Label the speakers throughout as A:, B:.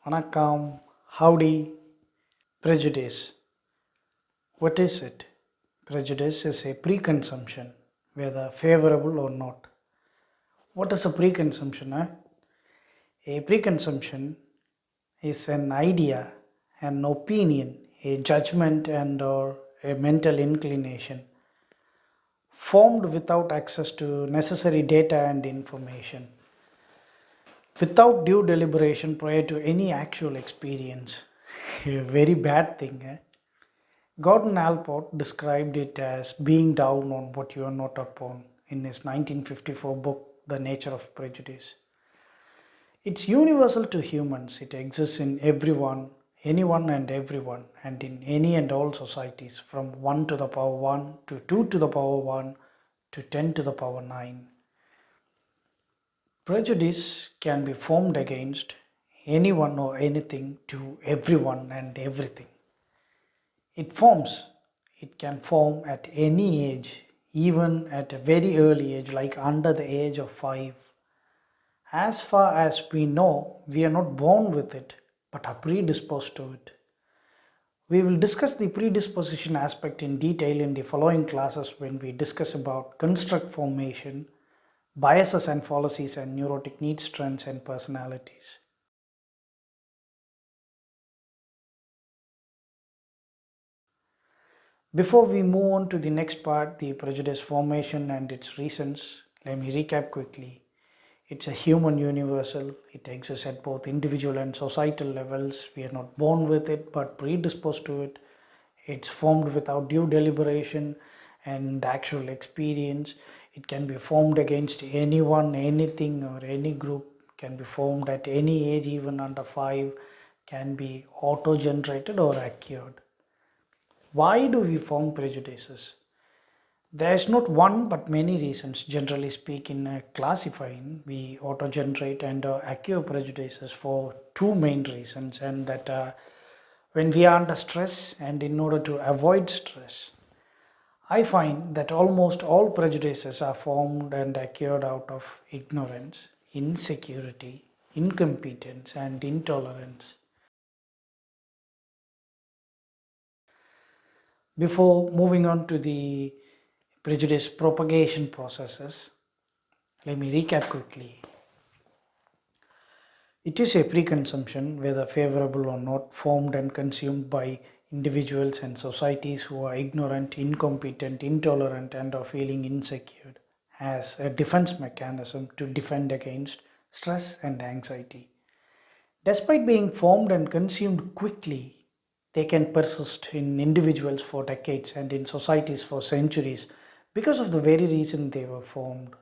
A: Vanakkam, howdy, prejudice. What is it? Prejudice is a preconception, whether favorable or not. What is a preconception? A preconception is an idea, an opinion, a judgment and or a mental inclination formed without access to necessary data and information, without due deliberation prior to any actual experience. A very bad thing. Gordon Allport described it as being down on what you are not upon in his 1954 book, The Nature of Prejudice. It's universal to humans, it exists in everyone, anyone and everyone, and in any and all societies, from 1 to the power 1 to 2 to the power 1 to 10 to the power 9. Prejudice can be formed against anyone or anything to everyone and everything. It forms. It can form at any age, even at a very early age, like under the age of 5. As far as we know, we are not born with it, but are predisposed to it. We will discuss the predisposition aspect in detail in the following classes when we discuss about construct formation, biases and fallacies, and neurotic needs, strengths, and personalities. Before we move on to the next part, the prejudice formation and its reasons, let me recap quickly. It's a human universal. It exists at both individual and societal levels. We are not born with it but predisposed to it. It's formed without due deliberation and actual experience. It can be formed against anyone, anything, or any group. Can be formed at any age, even under 5. Can be auto generated or acquired. Why do we form prejudices? There is not one but many reasons. Generally speaking, classifying, we auto-generate and acquire prejudices for two main reasons, and that when we are under stress and in order to avoid stress. I find that almost all prejudices are formed and acquired out of ignorance, insecurity, incompetence, and intolerance. Before moving on to the prejudice propagation processes, let me recap quickly. It is a preconception, whether favorable or not, formed and consumed by individuals and societies who are ignorant, incompetent, intolerant, and are feeling insecure, as a defense mechanism to defend against stress and anxiety. Despite being formed and consumed quickly, they can persist in individuals for decades and in societies for centuries because of the very reason they were formed.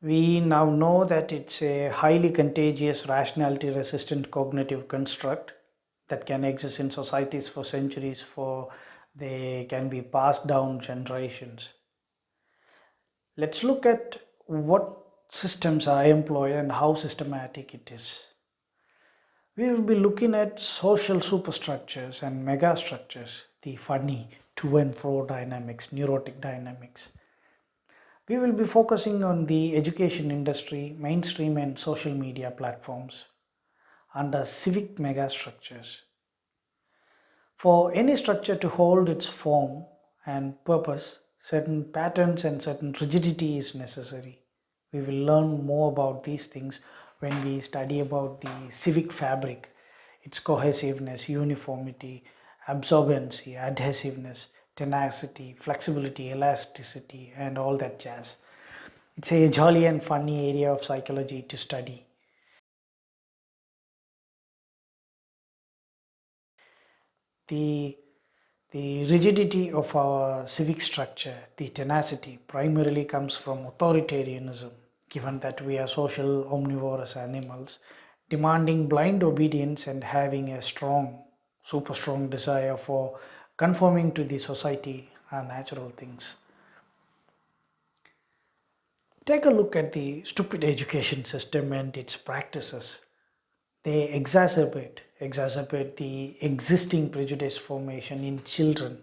A: We now know that it's a highly contagious, rationality resistant cognitive construct that can exist in societies for centuries, for they can be passed down generations. Let's look at what systems are employed and how systematic it is. We will be looking at social superstructures and megastructures, the funny to and fro dynamics, neurotic dynamics. We will be focusing on the education industry, mainstream and social media platforms under civic megastructures. For any structure to hold its form and purpose, certain patterns and certain rigidity is necessary. We will learn more about these things when we study about the civic fabric, its cohesiveness, uniformity, absorbency, adhesiveness, tenacity, flexibility, elasticity, and all that jazz. It's a jolly and funny area of psychology to study. The, the rigidity of our civic structure, the tenacity, primarily comes from authoritarianism, given that we are social omnivorous animals, demanding blind obedience and having a strong, super strong desire for conforming to the society are natural things. Take a look at the stupid education system and its practices. They exacerbate the existing prejudice formation in children.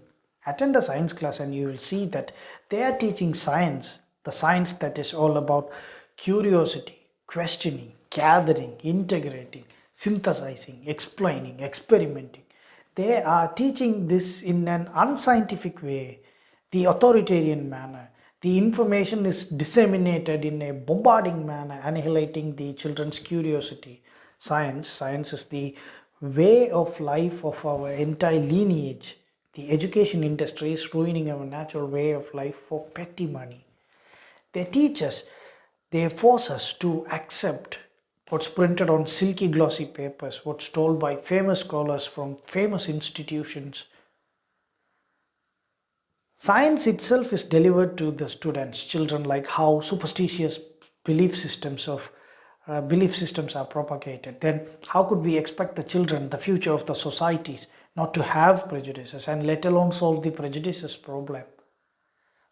A: Attend a science class and you will see that they are teaching science, the science that is all about curiosity, questioning, gathering, integrating, synthesizing, explaining, experimenting. They are teaching this in an unscientific way, the authoritarian manner. The information is disseminated in a bombarding manner, annihilating the children's curiosity. Science is the way of life of our entire lineage. The education industry is ruining our natural way of life for petty money. They teach us, they force us to accept what's printed on silky glossy papers, what's told by famous scholars from famous institutions. Science itself is delivered to the students, children, like how superstitious belief systems of belief systems are propagated. Then how could we expect the children, the future of the societies, not to have prejudices, and let alone solve the prejudices problem?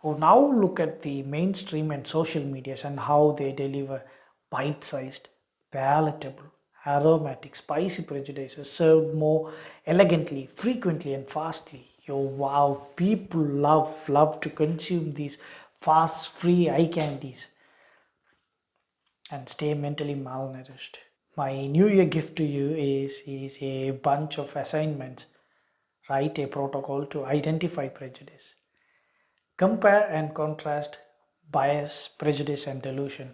A: Oh, now look at the mainstream and social medias and how they deliver bite-sized, palatable, aromatic, spicy prejudices served more elegantly, frequently, and fastly. Yo, wow, people love to consume these fast, free eye candies and stay mentally malnourished. My New Year gift to you is a bunch of assignments. Write a protocol to identify prejudice. Compare and contrast bias, prejudice, and delusion.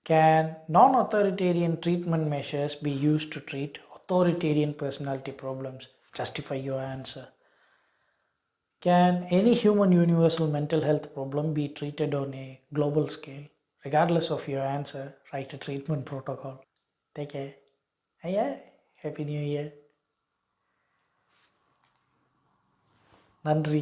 A: Can non authoritarian treatment measures be used to treat authoritarian personality problems? Justify your answer. Can any human universal mental health problem be treated on a global scale? Regardless of your answer, write a treatment protocol. Take care. Yeah. Happy New Year. நன்றி.